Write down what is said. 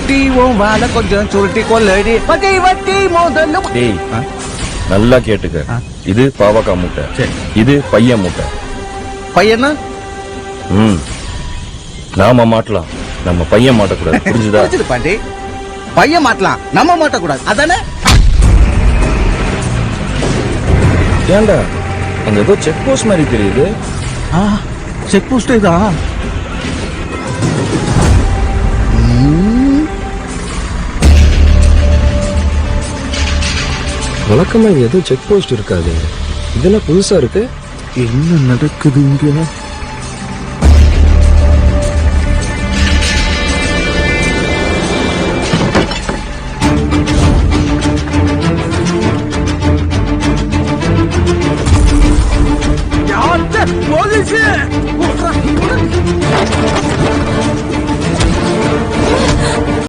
குட்டி உன் வாழை கொஞ்சம் சுருட்டி கொள்ளடி வட்டி வட்டி முதல்ல. டேய் நல்லா கேட்டுக்க. இது பாவக்காய் மூட்டை, சரி. இது பையன் மூட்டை. பையனா? நாம மாட்டலாம், நம்ம பையன் மாட்டக்கூடாது. புரிஞ்சுதா? புரிஞ்சுது பாண்டி. பையன் மாட்டலாம், நம்ம மாட்டக்கூடாது, அதானே? ஏண்டா அங்க ஏதோ செக் போஸ்ட் மாதிரி தெரியுது. செக் போஸ்ட் தான். வழக்கமா ஏதோ செக் போஸ்ட் இருக்காது, இதெல்லாம் புதுசா இருக்கு. என்ன நடக்குது இங்க?